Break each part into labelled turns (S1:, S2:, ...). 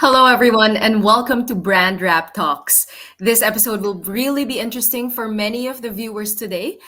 S1: Hello, everyone, and welcome to BrandRap Talks. This episode will really be interesting for many of the viewers today.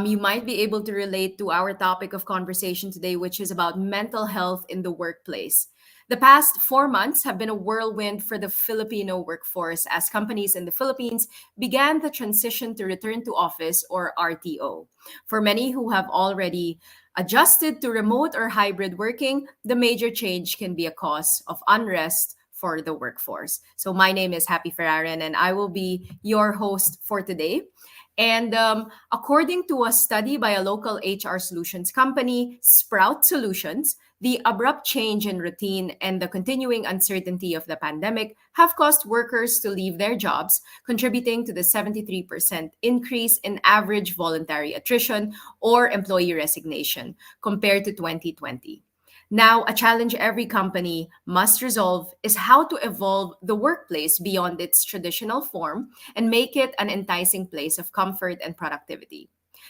S1: You might be able to relate to our topic of conversation today, which is about mental health in the workplace. The past 4 months have been a whirlwind for the Filipino workforce as companies in the Philippines began the transition to return to office or RTO. For many who have already adjusted to remote or hybrid working, the major change can be a cause of unrest for the workforce. So my name is Happy Ferraren, and I will be your host for today. And according to a study by a local HR solutions company, Sprout Solutions, the abrupt change in routine and the continuing uncertainty of the pandemic have caused workers to leave their jobs, contributing to the 73% increase in average voluntary attrition or employee resignation compared to 2020. Now, a challenge every company must resolve is how to evolve the workplace beyond its traditional form and make it an enticing place of comfort and productivity.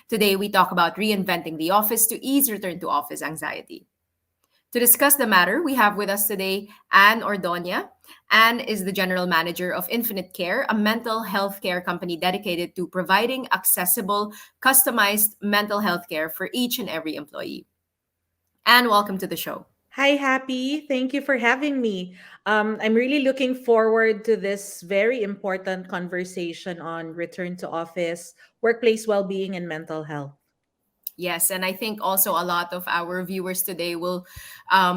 S1: Today, we talk about reinventing the office to ease return to office anxiety. To discuss the matter, we have with us today Anne Ordonia. Anne is the general manager of Infinit Care, a mental health care company dedicated to providing accessible, customized mental health care for each and every employee. Anne, welcome to the show.
S2: Hi, Happy. Thank you for having me. I'm really looking forward to this very important conversation on return to office, workplace well being, and mental health.
S1: Yes, and I think also a lot of our viewers today will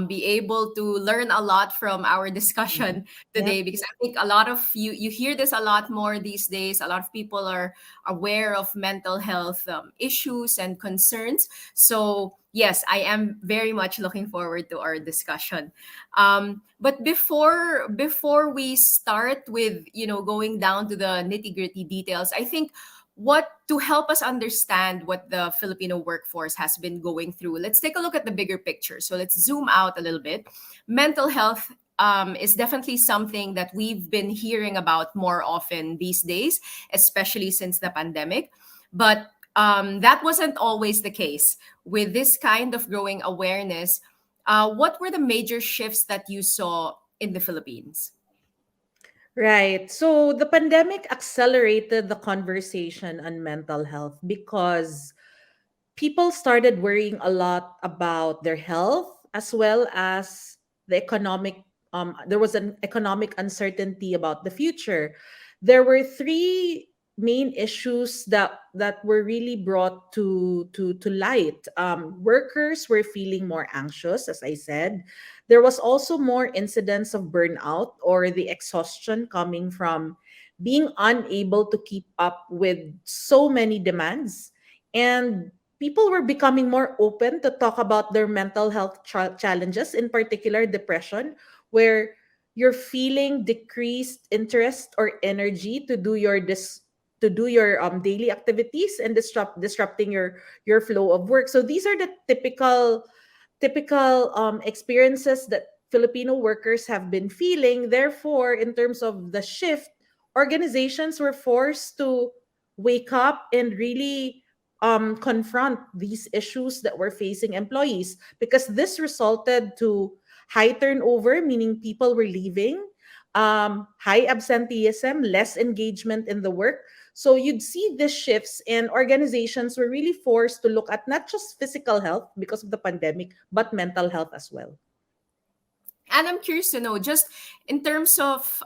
S1: be able to learn a lot from our
S2: Mhm.
S1: discussion
S2: Yep.
S1: today because I think a lot of you hear this a lot more these days. A lot of people are aware of mental health issues and concerns. So yes, I am very much looking forward to our discussion. But before we start with going down to the nitty gritty details, I think what to help us understand what the Filipino workforce has been going through. Let's take a look at the bigger picture. So let's zoom out a little bit. Mental health is definitely something that we've been hearing about more often these days, especially since the pandemic. But that wasn't always the case. With this kind of growing awareness, what were the major shifts that you saw in the Philippines?
S2: Right. So the pandemic accelerated the conversation on mental health because people started worrying a lot about their health as well as the economic there was an economic uncertainty about the future. There were three main issues that were really brought to light. Workers were feeling more anxious, as I said. There was also more incidents of burnout or the exhaustion coming from being unable to keep up with so many demands, and people were becoming more open to talk about their mental health challenges, in particular depression, where you're feeling decreased interest or energy to do your daily activities and disrupting your flow of work. So these are the typical experiences that Filipino workers have been feeling. Therefore, in terms of the shift, organizations were forced to wake up and really confront these issues that were facing employees, because this resulted to high turnover, meaning people were leaving, high absenteeism, less engagement in the work. So you'd see these shifts, and organizations were really forced to look at not just physical health because of the pandemic, but mental health as well.
S1: And I'm curious to know, just in terms of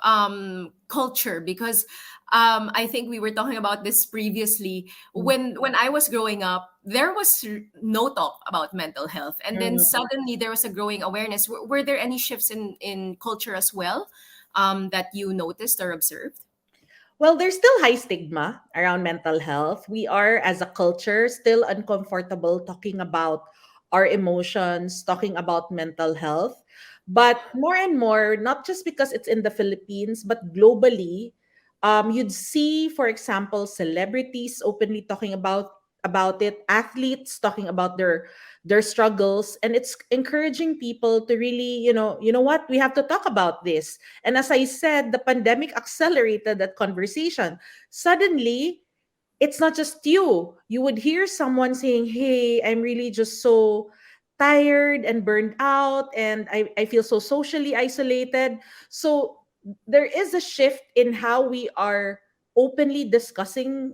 S1: culture, because I think we were talking about this previously. When I was growing up, there was no talk about mental health, and then
S2: Mhm.
S1: suddenly there was a growing awareness. Were there any shifts in culture as well that you noticed or observed?
S2: Well, there's still high stigma around mental health. We are, as a culture, still uncomfortable talking about our emotions, talking about mental health. But more and more, not just because it's in the Philippines, but globally, you'd see, for example, celebrities openly talking about it, athletes talking about their struggles, and it's encouraging people to really, what, we have to talk about this. And as I said, the pandemic accelerated that conversation. Suddenly, it's not just you. You would hear someone saying, "Hey, I'm really just so tired and burned out, and I feel so socially isolated. So there is a shift in how we are openly discussing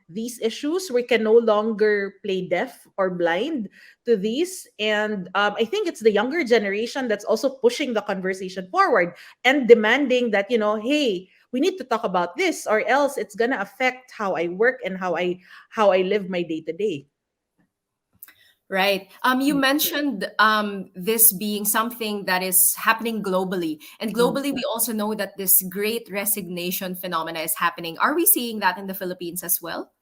S2: these issues. We can no longer play deaf or blind to these. And I think it's the younger generation that's also pushing the conversation forward and demanding that, hey, we need to talk about this, or else it's gonna affect how I work and how I live my day to day.
S1: Right. You mentioned this being something that is happening globally. And
S2: Mm.
S1: globally, we also know that this great resignation phenomena is happening. Are we seeing that in the Philippines as well?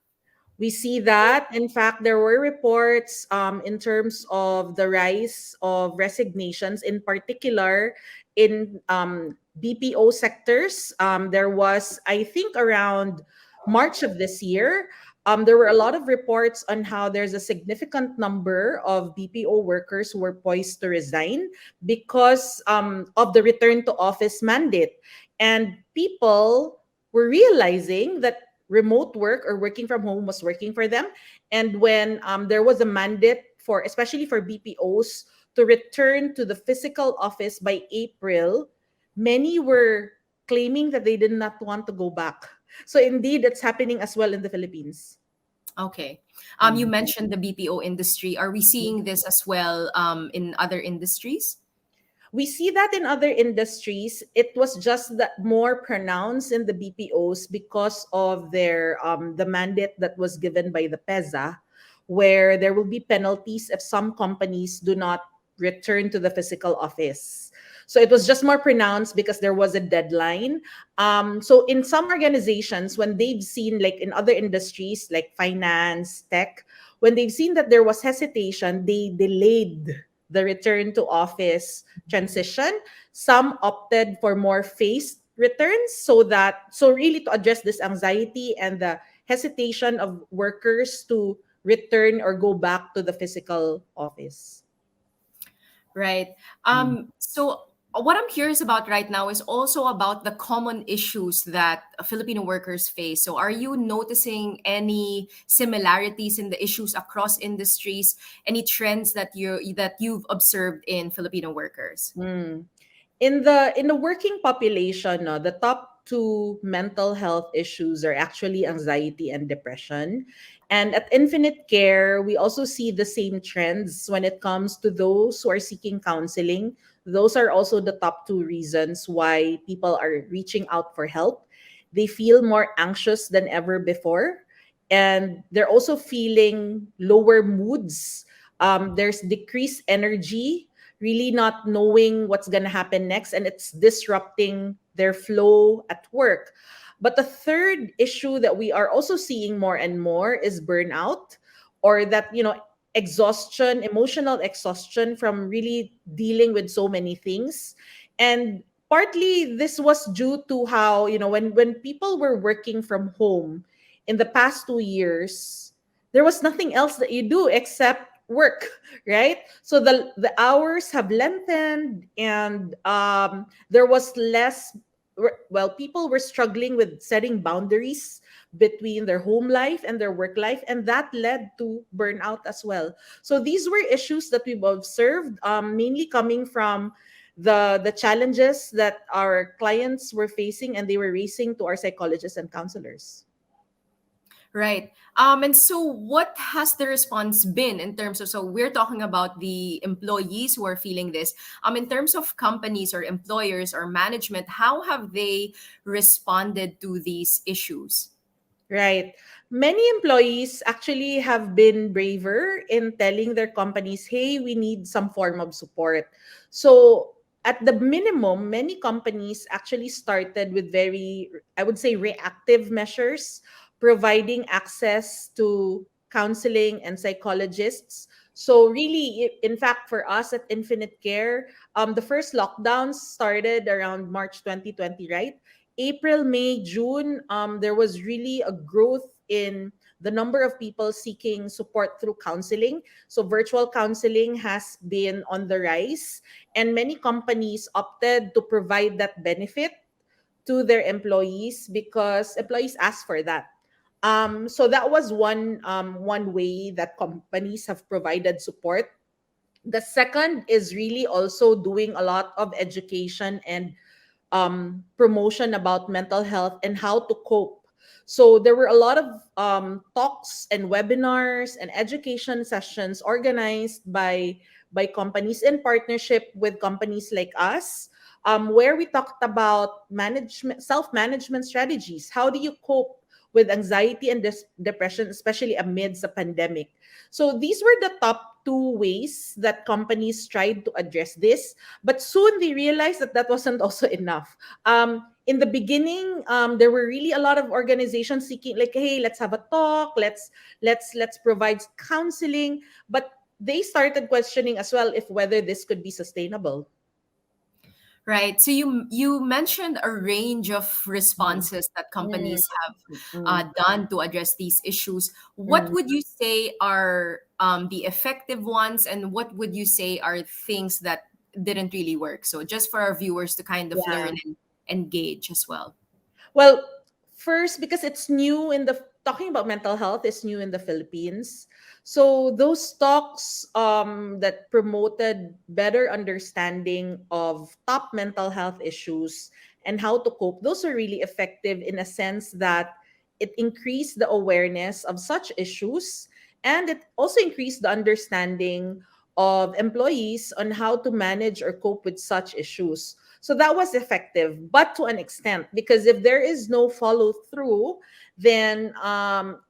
S2: We see that. In fact, there were reports in terms of the rise of resignations, in particular in BPO sectors. There was, I think, around March of this year, there were a lot of reports on how there's a significant number of BPO workers who were poised to resign because of the return to office mandate. And people were realizing that remote work or working from home was working for them. And when there was a mandate for, especially for BPOs, to return to the physical office by April, many were claiming that they did not want to go back. So indeed, it's happening as well in the Philippines.
S1: Okay. You
S2: Mm.
S1: mentioned the BPO industry. Are we seeing this as well in other industries?
S2: We see that in other industries. It was just that more pronounced in the BPOs because of their the mandate that was given by the PEZA, where there will be penalties if some companies do not return to the physical office. So it was just more pronounced because there was a deadline. So in some organizations, when they've seen, like in other industries like finance, tech, when they've seen that there was hesitation, they delayed the return to office transition. Some opted for more phased returns, so really to address this anxiety and the hesitation of workers to return or go back to the physical office.
S1: Right.
S2: Mm.
S1: So what I'm curious about right now is also about the common issues that Filipino workers face. So are you noticing any similarities in the issues across industries? Any trends that you've observed in Filipino workers?
S2: Mm. In the working population, no, the top two mental health issues are actually anxiety and depression. And at Infinite Care, we also see the same trends when it comes to those who are seeking counseling. Those are also the top two reasons why people are reaching out for help. They feel more anxious than ever before, and they're also feeling lower moods. There's decreased energy, really not knowing what's going to happen next, and it's disrupting their flow at work. But the third issue that we are also seeing more and more is burnout, or that, exhaustion, emotional exhaustion from really dealing with so many things. And partly this was due to how, when people were working from home in the past 2 years, there was nothing else that you do except work, right? So the hours have lengthened, and there was less. Well, people were struggling with setting boundaries between their home life and their work life, and that led to burnout as well. So these were issues that we've observed, mainly coming from the challenges that our clients were facing, and they were raising to our psychologists and counselors.
S1: Right. And so what has the response been in terms of, so we're talking about the employees who are feeling this. In terms of companies or employers or management, how have they responded to these issues?
S2: Right. Many employees actually have been braver in telling their companies, hey, we need some form of support. So, at the minimum, many companies actually started with very, I would say, reactive measures, providing access to counseling and psychologists. So, really, in fact, for us at Infinite Care, the first lockdowns started around March 2020, right? April, May, June, there was really a growth in the number of people seeking support through counseling. So virtual counseling has been on the rise, and many companies opted to provide that benefit to their employees because employees asked for that. So that was one way that companies have provided support. The second is really also doing a lot of education and promotion about mental health and how to cope. So there were a lot of talks and webinars and education sessions organized by companies in partnership with companies like us, where we talked about management, self-management strategies. How do you cope with anxiety and depression, especially amidst a pandemic? So these were the top two ways that companies tried to address this, but soon they realized that that wasn't also enough. In the beginning, there were really a lot of organizations seeking, like, hey, let's have a talk, let's provide counseling, but they started questioning as well if whether this could be sustainable.
S1: Right. So you mentioned a range of
S2: Mm,
S1: responses that
S2: mm,
S1: companies have
S2: mm,
S1: done to address these issues. What
S2: mm.
S1: would you say are the effective ones, and what would you say are things that didn't really work? So just for our viewers to kind of
S2: Yeah.
S1: learn and engage as well.
S2: Well, first, because it's new in the talking about mental health is new in the Philippines. So those talks that promoted better understanding of top mental health issues and how to cope, those are really effective in a sense that it increased the awareness of such issues, and it also increased the understanding of employees on how to manage or cope with such issues. So that was effective, but to an extent, because if there is no follow through, then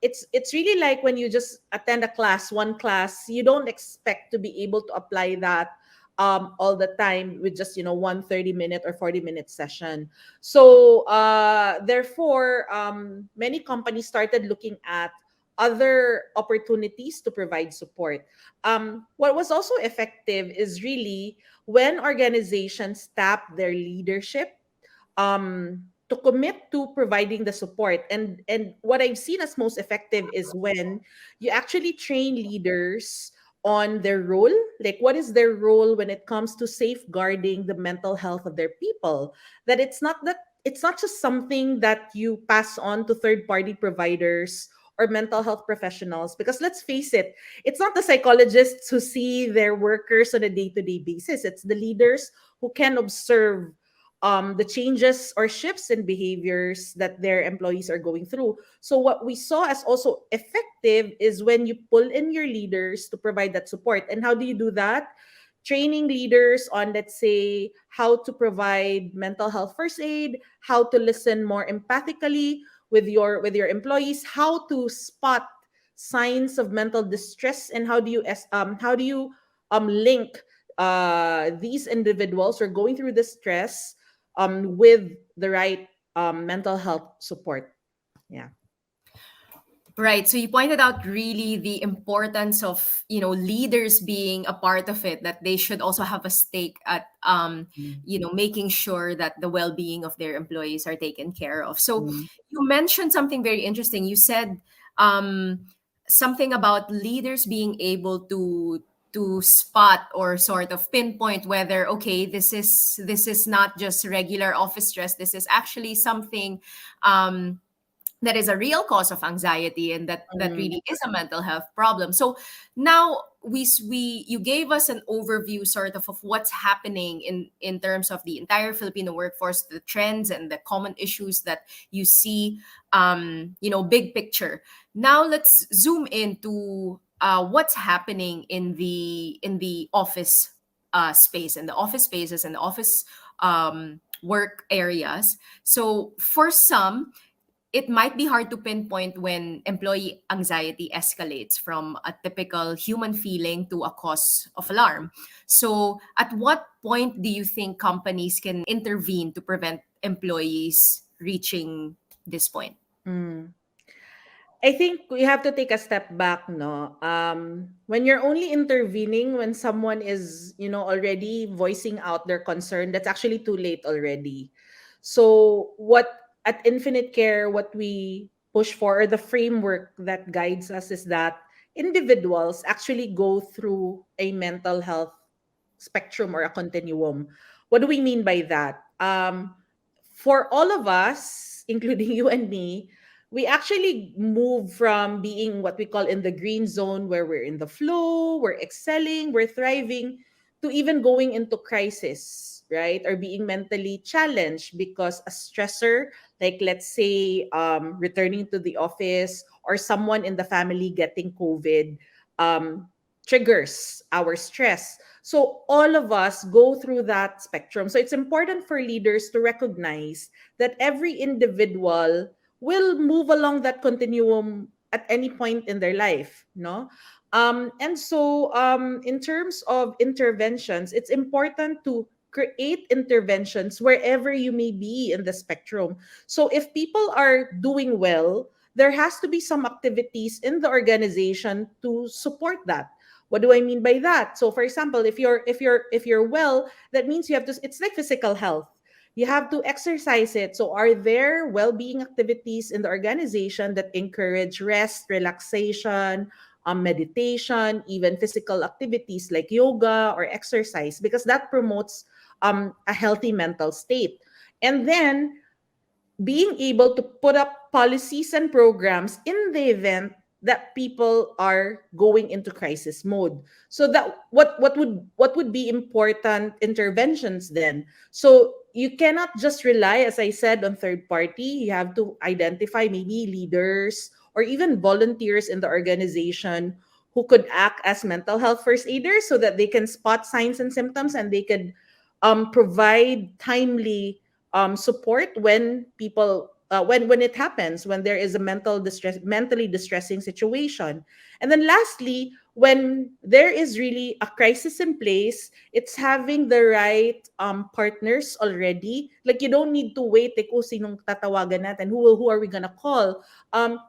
S2: it's really like when you just attend a class, one class, you don't expect to be able to apply that all the time with just 1 30 minute or 40-minute session. So therefore, many companies started looking at other opportunities to provide support. What was also effective is really when organizations tap their leadership to commit to providing the support. And what I've seen as most effective is when you actually train leaders on their role, like what is their role when it comes to safeguarding the mental health of their people. That it's not just something that you pass on to third party providers or mental health professionals, because let's face it, it's not the psychologists who see their workers on a day-to-day basis. It's the leaders who can observe the changes or shifts in behaviors that their employees are going through. So what we saw as also effective is when you pull in your leaders to provide that support. And how do you do that? Training leaders on, let's say, how to provide mental health first aid, how to listen more empathically with your employees, how to spot signs of mental distress, and how do you link these individuals who are going through the stress with the right mental health support. Yeah.
S1: Right. So you pointed out really the importance of, leaders being a part of it, that they should also have a stake at,
S2: Mm,
S1: making sure that the well-being of their employees are taken care of. So
S2: mm,
S1: you mentioned something very interesting. You said um, something about leaders being able to spot or sort of pinpoint whether, okay, this is not just regular office stress. This is actually something um, that is a real cause of anxiety, and that
S2: mm,
S1: really is a mental health problem. So now we you gave us an overview sort of what's happening in terms of the entire Filipino workforce, the trends and the common issues that you see, big picture. Now let's zoom into what's happening in the office space, and the office spaces and the office work areas. So for some, it might be hard to pinpoint when employee anxiety escalates from a typical human feeling to a cause of alarm. So, at what point do you think companies can intervene to prevent employees reaching this point?
S2: mm. I think we have to take a step back, no? When you're only intervening when someone is, already voicing out their concern, that's actually too late already. So, what at Infinite Care, what we push for, or the framework that guides us, is that individuals actually go through a mental health spectrum or a continuum. What do we mean by that? For all of us, including you and me, we actually move from being what we call in the green zone, where we're in the flow, we're excelling, we're thriving, to even going into crisis, right? Or being mentally challenged because a stressor, like let's say returning to the office, or someone in the family getting COVID, um, triggers our stress. So all of us go through that spectrum. So it's important for leaders to recognize that every individual will move along that continuum at any point in their life, no? In terms of interventions, it's important to create interventions wherever you may be in the spectrum. So if people are doing well, there has to be some activities in the organization to support that. What do I mean by that? So for example, if you're well, that means you have to, it's like physical health, you have to exercise it. So are there well-being activities in the organization that encourage rest, relaxation, meditation, even physical activities like yoga or exercise, because that promotes a healthy mental state. And then being able to put up policies and programs in the event that people are going into crisis mode. So that what would be important interventions then? So you cannot just rely, as I said, on third party. You have to identify maybe leaders or even volunteers in the organization who could act as mental health first aiders, so that they can spot signs and symptoms, and they could provide timely support when people when it happens, when there is a mentally distressing situation. And then lastly, when there is really a crisis in place, it's having the right partners already. Like, you don't need to wait, like, oh, sinong tatawagan natin, who are we gonna call?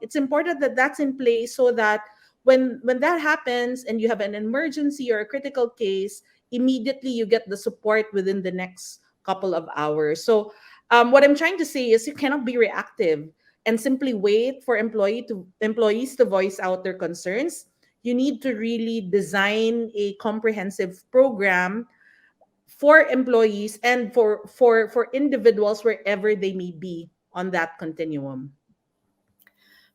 S2: It's important that that's in place, so that when that happens and you have an emergency or a critical case, immediately you get the support within the next couple of hours. So what I'm trying to say is, you cannot be reactive and simply wait for employees to voice out their concerns. You need to really design a comprehensive program for employees and for individuals wherever they may be on that continuum.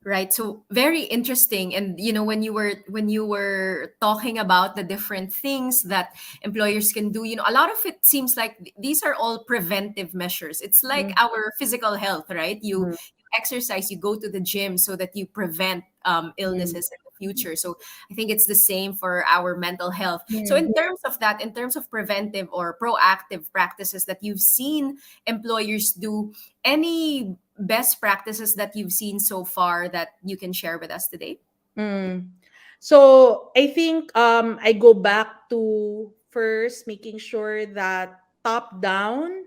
S1: Right. So very interesting. And when you were talking about the different things that employers can do, a lot of it seems like these are all preventive measures. It's like our physical health, right? You exercise, you go to the gym so that you prevent illnesses in the future. So I think it's the same for our mental health. So in terms of that, in terms of preventive or proactive practices that you've seen employers do, any best practices that you've seen so far that you can share with us today?
S2: Mm. So I think I go back to first making sure that top down,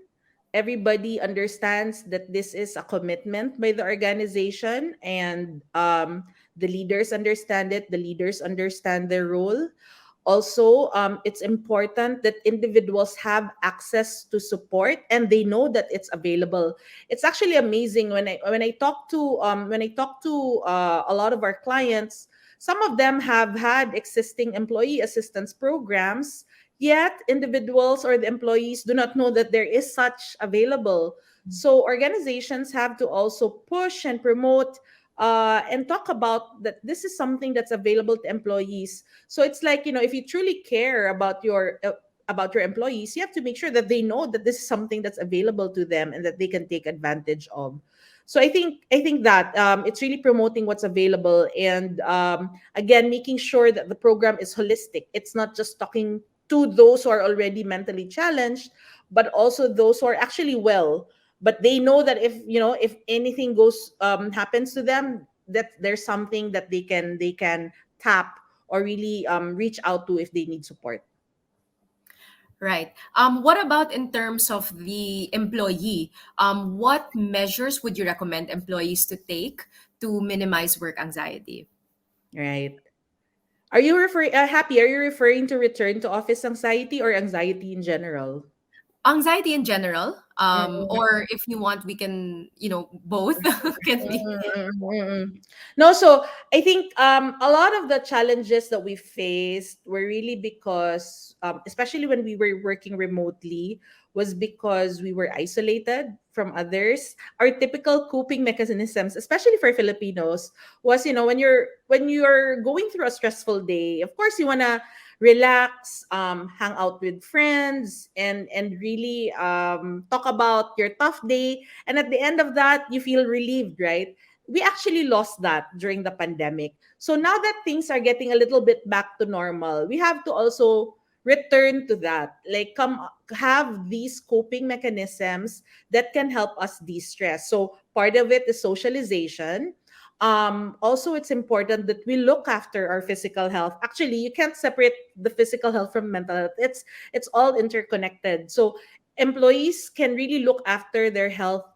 S2: everybody understands that this is a commitment by the organization, and the leaders understand it, the leaders understand their role. Also, it's important that individuals have access to support and they know that it's available. It's actually amazing when I talk to a lot of our clients. Some of them have had existing employee assistance programs, yet individuals or the employees do not know that there is such available. So organizations have to also push and promote and talk about that this is something that's available to employees. So it's like, if you truly care about your employees, you have to make sure that they know that this is something that's available to them and that they can take advantage of. So I think that it's really promoting what's available, and again, making sure that the program is holistic. It's not just talking to those who are already mentally challenged, but also those who are actually well. But they know that if anything goes happens to them, that there's something that they can tap or really reach out to if they need support.
S1: Right. What about in terms of the employee? What measures would you recommend employees to take to minimize work anxiety?
S2: Right. Are you referring happy? Are you referring to return to office anxiety or anxiety in general?
S1: Anxiety in general, or if you want, we can, both can be.
S2: Mm. No, so I think a lot of the challenges that we faced were really because, especially when we were working remotely, was because we were isolated from others. Our typical coping mechanisms, especially for Filipinos, was, when you're going through a stressful day, of course you wanna relax, hang out with friends, and really talk about your tough day. And at the end of that, you feel relieved, right? We actually lost that during the pandemic. So now that things are getting a little bit back to normal, we have to also return to that. Like, come have these coping mechanisms that can help us de-stress. So part of it is socialization. Also, it's important that we look after our physical health. Actually, you can't separate the physical health from mental health. It's all interconnected. So employees can really look after their health,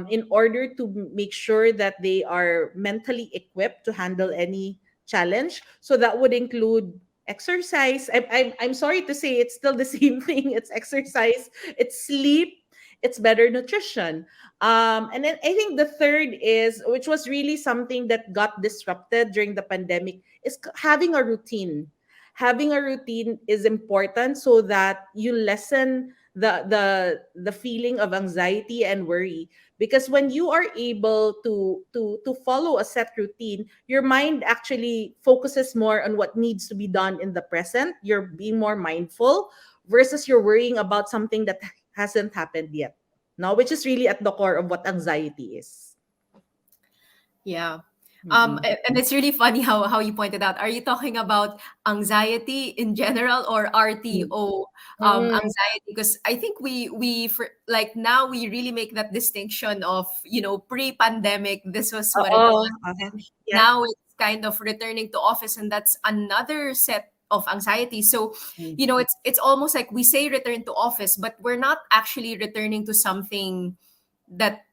S2: in order to make sure that they are mentally equipped to handle any challenge. So that would include exercise. I'm sorry to say, it's still the same thing. It's exercise, it's sleep, it's better nutrition. And then I think the third is, which was really something that got disrupted during the pandemic, is having a routine. Having a routine is important so that you lessen the feeling of anxiety and worry, because when you are able to follow a set routine, your mind actually focuses more on what needs to be done in the present. You're being more mindful versus you're worrying about something that hasn't happened yet, no, which is really at the core of what anxiety is.
S1: Yeah.
S2: Mm-mm.
S1: And it's really funny how you pointed out. Are you talking about anxiety in general or RTO
S2: Mm.
S1: anxiety? Because I think we for, like now we really make that distinction of, pre-pandemic this was what it
S2: Oo.
S1: was,
S2: Uh-huh.
S1: and
S2: Yeah.
S1: now it's kind of returning to office, and that's another set of anxiety. So,
S2: Mm.
S1: it's almost like we say return to office, but we're not actually returning to something that,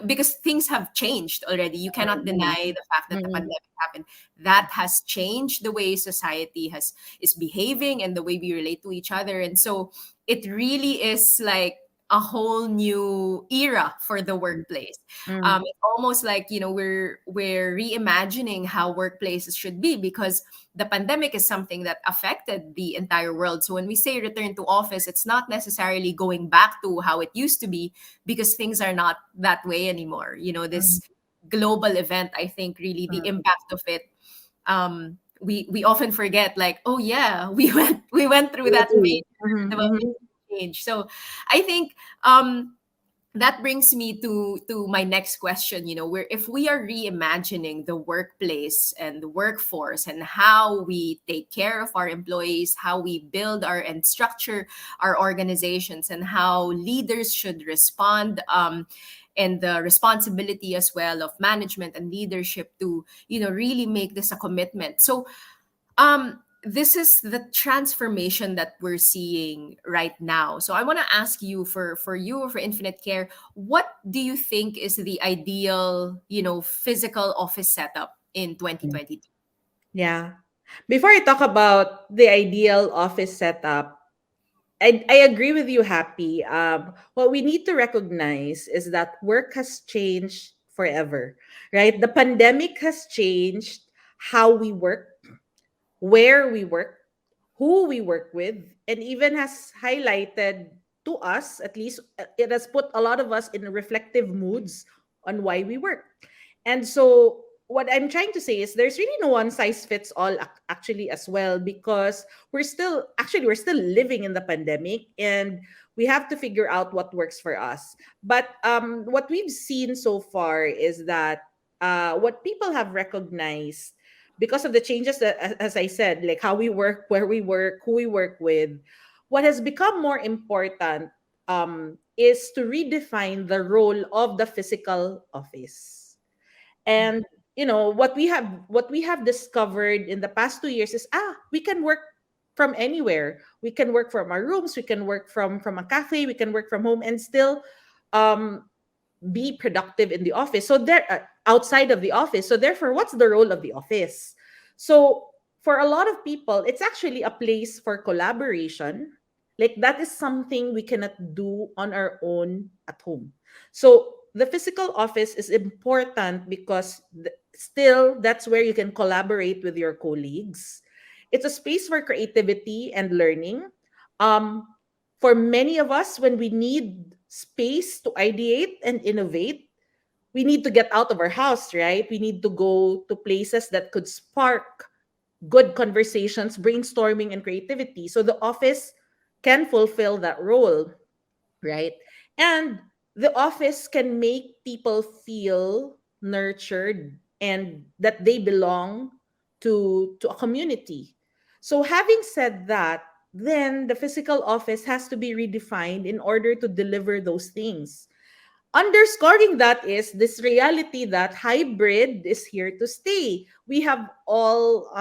S1: because things have changed already. You cannot
S2: Mm.
S1: deny the fact that the
S2: Mm.
S1: pandemic happened. That has changed the way society has is behaving and the way we relate to each other. And so it really is like a whole new era for the workplace.
S2: Mm.
S1: It's almost like, we're reimagining how workplaces should be, because the pandemic is something that affected the entire world. So when we say return to office, it's not necessarily going back to how it used to be, because things are not that way anymore.
S2: Mm.
S1: This global event, I think really the impact of it, we often forget, like, oh yeah, we went through that
S2: Agree.
S1: major
S2: Mhm,
S1: development
S2: mhm.
S1: change. So I think, that brings me to my next question. Where if we are reimagining the workplace and the workforce and how we take care of our employees, how we build our and structure our organizations, and how leaders should respond, and the responsibility as well of management and leadership to, really make this a commitment. So, this is the transformation that we're seeing right now. So I want to ask you, for you, for Infinite Care, what do you think is the ideal, physical office setup in 2022?
S2: Yeah. Before I talk about the ideal office setup, I agree with you, Happy. What we need to recognize is that work has changed forever, right? The pandemic has changed how we work, where we work, who we work with, and even has highlighted to us, at least it has put a lot of us in reflective moods on why we work. And so what I'm trying to say is there's really no one size fits all, actually, as well, because we're still living in the pandemic, and we have to figure out what works for us. But what we've seen so far is that what people have recognized, because of the changes that, as I said, like how we work, where we work, who we work with, what has become more important, is to redefine the role of the physical office. And what we have discovered in the past 2 years is, we can work from anywhere. We can work from our rooms, we can work from a cafe, we can work from home, and still um be productive in the office. So there, outside of the office. So therefore, what's the role of the office? So for a lot of people, it's actually a place for collaboration. Like, that is something we cannot do on our own at home. So the physical office is important because still that's where you can collaborate with your colleagues. It's a space for creativity and learning. Um, For many of us, when we need space to ideate and innovate, we need to get out of our house, right? We need to go to places that could spark good conversations, brainstorming, and creativity. So the office can fulfill that role, right? And the office can make people feel nurtured and that they belong to a community. So having said that, then the physical office has to be redefined in order to deliver those things. Underscoring that is this reality that hybrid is here to stay. We have all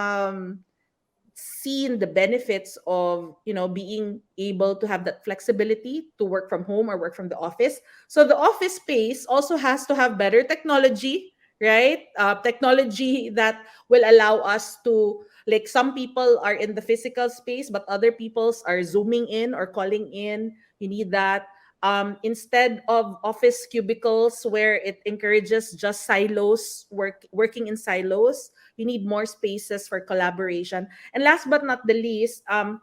S2: seen the benefits of being able to have that flexibility to work from home or work from the office. So the office space also has to have better technology, right? Technology that will allow us to, like, some people are in the physical space but other people's are zooming in or calling in. You need that. Instead of office cubicles where it encourages just working in silos, you need more spaces for collaboration. And last but not the least, I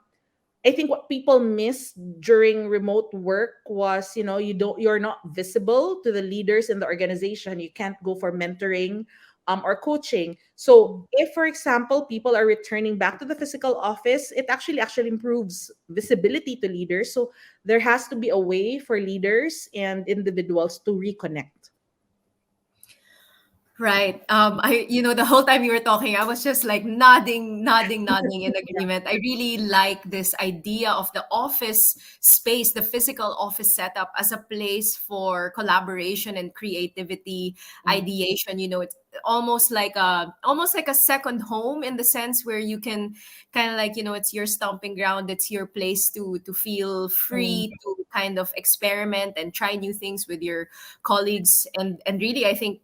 S2: think what people miss during remote work was, you're not visible to the leaders in the organization. You can't go for mentoring or coaching. So if, for example, people are returning back to the physical office, it actually improves visibility to leaders. So there has to be a way for leaders and individuals to reconnect.
S1: Right. The whole time you were talking, I was just like nodding in agreement. I really like this idea of the office space, the physical office setup as a place for collaboration and creativity,
S2: Mm.
S1: ideation. It's almost like a second home in the sense where you can kind of like, it's your stomping ground, it's your place to feel
S2: Mm.
S1: free to kind of experiment and try new things with your colleagues. And really, I think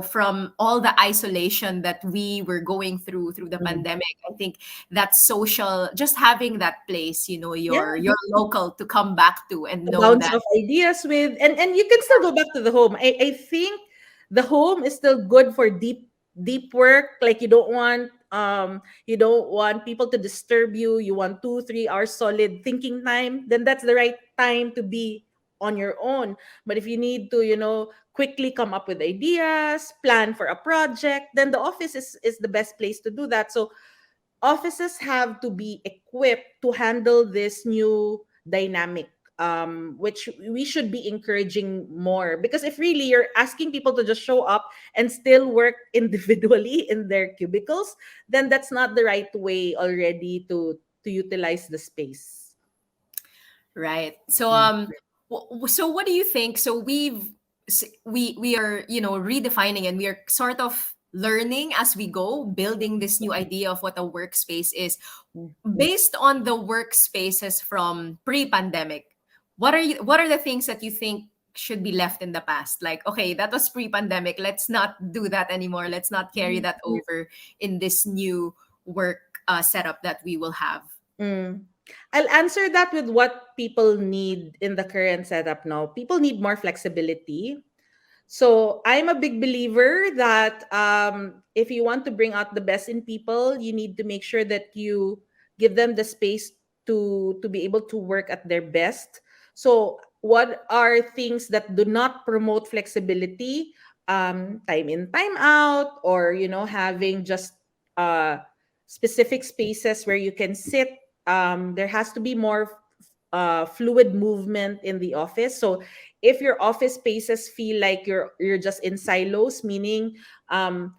S1: from all the isolation that we were going through the
S2: Mm.
S1: pandemic, I think that social, just having that place,
S2: Yeah.
S1: your local to come back to and
S2: To
S1: know
S2: bounce
S1: that.
S2: off ideas with, and you can still go back to the home. I think the home is still good for deep work. Like, you don't want people to disturb you. You want 2 3 hours solid thinking time, then that's the right time to be on your own. But if you need to, quickly come up with ideas, plan for a project, then the office is the best place to do that. So offices have to be equipped to handle this new dynamic, which we should be encouraging more, because if really you're asking people to just show up and still work individually in their cubicles, then that's not the right way already to utilize the space.
S1: Right. So
S2: Mm.
S1: so what do you think? So we are, redefining, and we are sort of learning as we go, building this new idea of what a workspace is.
S2: Mm.
S1: Based on the workspaces from pre-pandemic, what are the things that you think should be left in the past? Like, okay, that was pre-pandemic, let's not do that anymore, let's not carry that over in this new work setup that we will have.
S2: Mm. I'll answer that with what people need in the current setup now. People need more flexibility. So I'm a big believer that if you want to bring out the best in people, you need to make sure that you give them the space to be able to work at their best. So what are things that do not promote flexibility? Time in, time out, or having just uh, specific spaces where you can sit. There has to be more fluid movement in the office. So if your office spaces feel like you're just in silos, meaning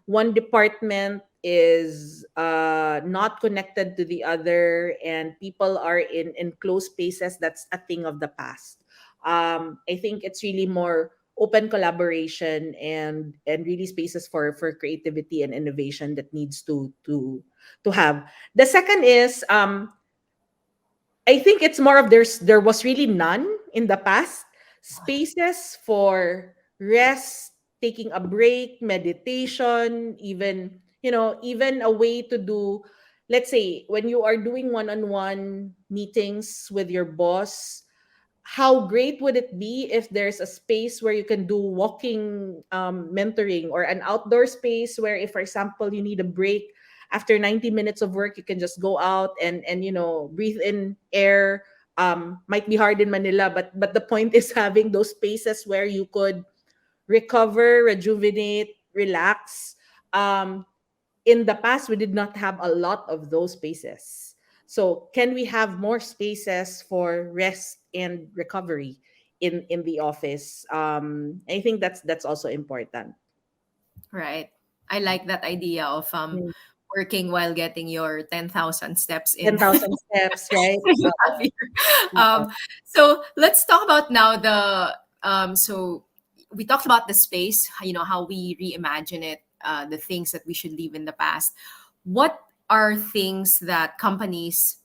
S2: one department is not connected to the other and people are in enclosed spaces, that's a thing of the past. I think it's really more open collaboration and really spaces for creativity and innovation that needs to have. The second is, I think it's more of there was really none in the past. Spaces for rest, taking a break, meditation, even a way to do, let's say, when you are doing one-on-one meetings with your boss, how great would it be if there's a space where you can do walking mentoring, or an outdoor space where, if for example you need a break after 90 minutes of work, you can just go out and breathe in air, Might be hard in Manila, but the point is having those spaces where you could recover, rejuvenate, relax. Um, in the past, we did not have a lot of those spaces. So, can we have more spaces for rest and recovery in the office? I think that's also important.
S1: Right. I like that idea of
S2: Mm.
S1: working while getting your 10,000 steps in.
S2: 10,000 steps, right?
S1: You have here.
S2: Yeah.
S1: So let's talk about now so we talked about the space, how we reimagine it, the things that we should leave in the past. What are things that companies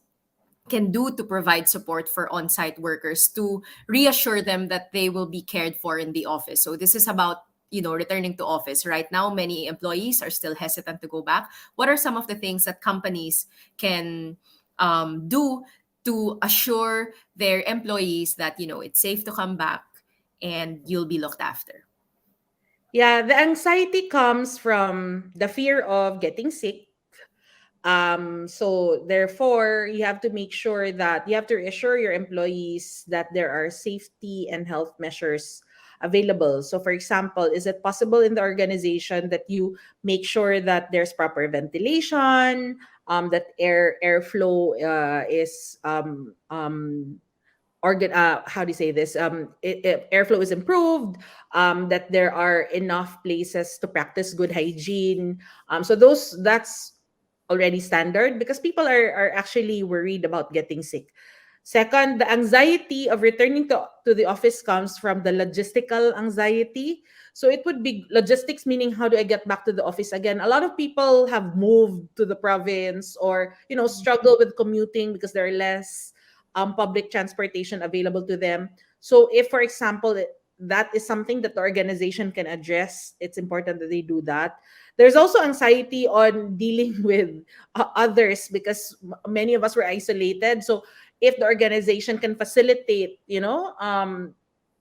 S1: can do to provide support for on-site workers to reassure them that they will be cared for in the office? So this is about returning to office. Right now many employees are still hesitant to go back. What are some of the things that companies can do to assure their employees that it's safe to come back and you'll be looked after?
S2: Yeah, the anxiety comes from the fear of getting sick. So therefore, you have to make sure that you have to reassure your employees that there are safety and health measures available. So for example, is it possible in the organization that you make sure that there's proper ventilation, that airflow is how do you say this, airflow is improved, that there are enough places to practice good hygiene. So that's already standard because people are actually worried about getting sick. Second, the anxiety of returning to the office comes from the logistical anxiety. So it would be logistics, meaning how do I get back to the office again? A lot of people have moved to the province or, struggle with commuting because there are less public transportation available to them. So if, for example, that is something that the organization can address, it's important that they do that. There's also anxiety on dealing with others because many of us were isolated. So if the organization can facilitate,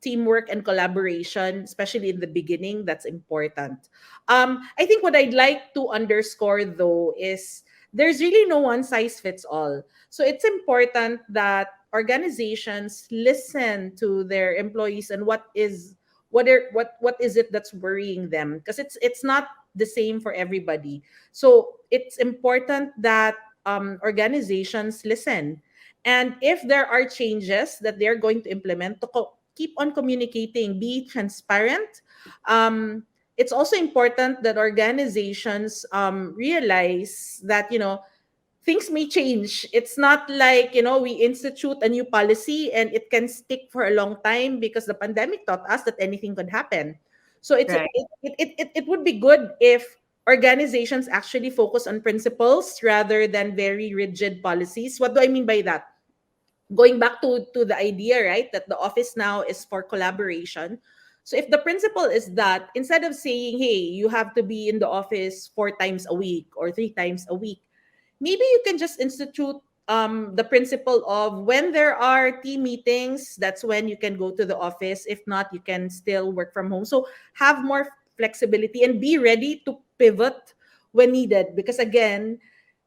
S2: teamwork and collaboration, especially in the beginning, that's important. I think what I'd like to underscore though is there's really no one size fits all. So it's important that organizations listen to their employees and what is it that's worrying them, because it's not the same for everybody. So it's important that organizations listen, and if there are changes that they're going to implement, to keep on communicating, be transparent. It's also important that organizations realize that things may change. It's not like, we institute a new policy and it can stick for a long time, because the pandemic taught us that anything could happen. So
S1: Right.
S2: it would be good if organizations actually focus on principles rather than very rigid policies. What do I mean by that? Going back to the idea, right, that the office now is for collaboration. So if the principle is that instead of saying, hey, you have to be in the office 4 times a week or 3 times a week, maybe you can just institute the principle of when there are team meetings, that's when you can go to the office. If not, you can still work from home. So have more flexibility and be ready to pivot when needed, because again,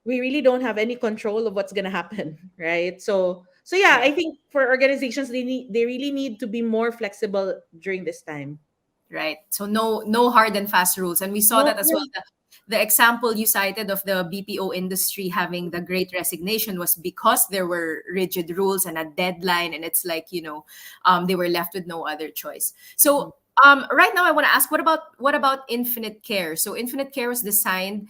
S2: we really don't have any control of what's going to happen, right? So yeah, I
S1: Right.
S2: think for organizations, they really need to be more flexible during this time.
S1: Right. So no hard and fast rules. And we saw
S2: No,
S1: that as well.
S2: yeah.
S1: The example you cited of the BPO industry having the great resignation was because there were rigid rules and a deadline, and it's like, they were left with no other choice. So right now I want to ask, what about Infinite Care? So Infinite Care was designed,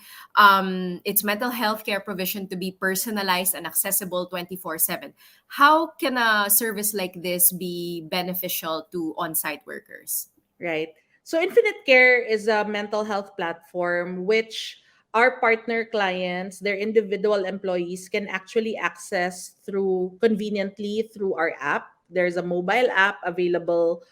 S1: its mental health care provision to be personalized and accessible 24/7. How can a service like this be beneficial to on-site workers?
S2: Right. So Infinite Care is a mental health platform which our partner clients, their individual employees, can actually access through conveniently through our app. There's a mobile app available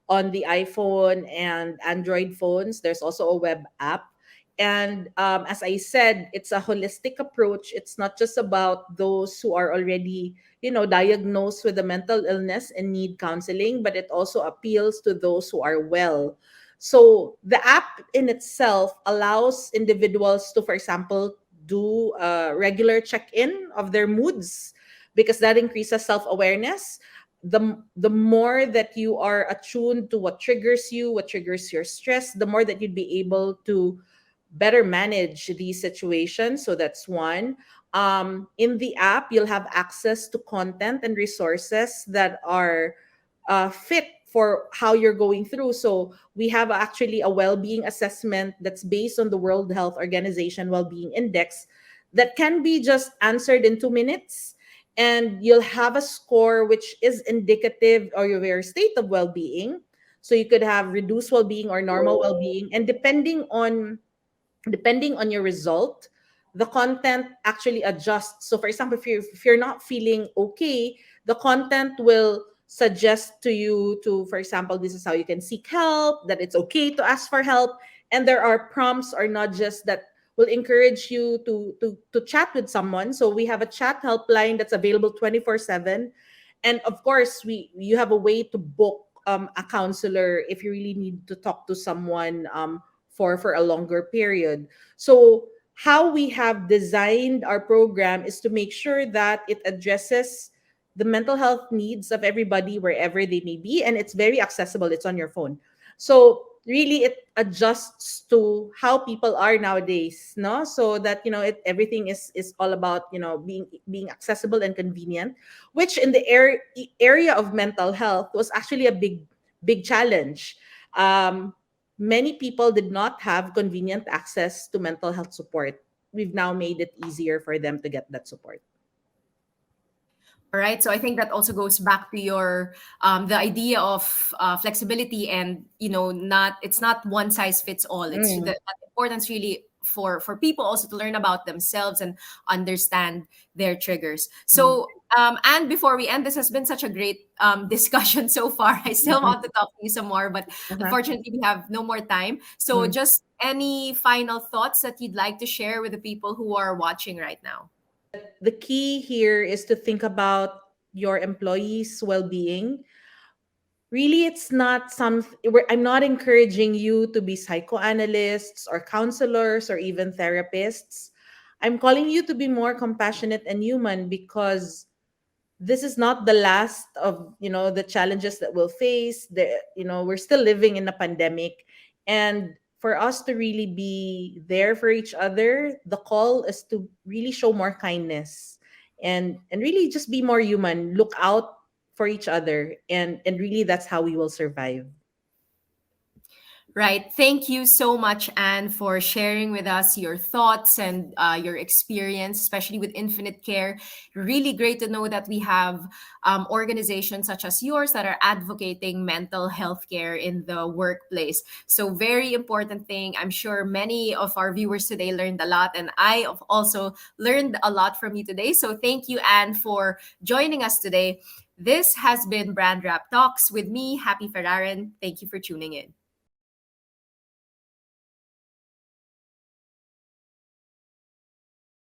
S2: on the iPhone and Android phones. There's also a web app. And as I said, it's a holistic approach. It's not just about those who are already, diagnosed with a mental illness and need counseling, but it also appeals to those who are well. So the app in itself allows individuals to, for example, do a regular check-in of their moods, because that increases self-awareness. The more that you are attuned to what triggers you, what triggers your stress, the more that you'd be able to better manage these situations. So that's one. In the app, you'll have access to content and resources that are fit for how you're going through. So we have actually a well-being assessment that's based on the World Health Organization well-being index that can be just answered in 2 minutes, and you'll have a score which is indicative of your state of well-being. So you could have reduced well-being or normal well-being, and depending on your result, the content actually adjusts. So for example, if you're not feeling okay, the content will suggest to you to, for example, this is how you can seek help, that it's okay to ask for help. And there are prompts or nudges that will encourage you to chat with someone. So we have a chat helpline that's available 24/7. And of course, we you have a way to book a counselor if you really need to talk to someone for a longer period. So how we have designed our program is to make sure that it addresses the mental health needs of everybody wherever they may be, and it's very accessible. It's on your phone. So really it adjusts to how people are nowadays, no? So that everything is all about being accessible and convenient, which in the area of mental health was actually a big challenge. Many people did not have convenient access to mental health support. We've now made it easier for them to get that support.
S1: All right. So I think that also goes back to your the idea of flexibility, and not it's not one size fits all. It's
S2: Mm,
S1: the importance really for people also to learn about themselves and understand their triggers.
S2: mm,
S1: So and before we end, this has been such a great discussion so far. I still want to talk to you some more, but
S2: uh-huh.
S1: unfortunately we have no more time. So
S2: Mm.
S1: just any final thoughts that you'd like to share with the people who are watching right now?
S2: The key here is to think about your employees' well-being. Really, it's not I'm not encouraging you to be psychoanalysts or counselors or even therapists. I'm calling you to be more compassionate and human, because this is not the last of the challenges that we'll face. We're still living in a pandemic, and for us to really be there for each other, the call is to really show more kindness, and really just be more human, look out for each other, and really that's how we will survive.
S1: Right. Thank you so much, Anne, for sharing with us your thoughts and your experience, especially with Infinite Care. Really great to know that we have organizations such as yours that are advocating mental health care in the workplace. So, very important thing. I'm sure many of our viewers today learned a lot, and I have also learned a lot from you today. So, thank you, Anne, for joining us today. This has been Brand Rap Talks with me, Happy Ferrarin. Thank you for tuning in.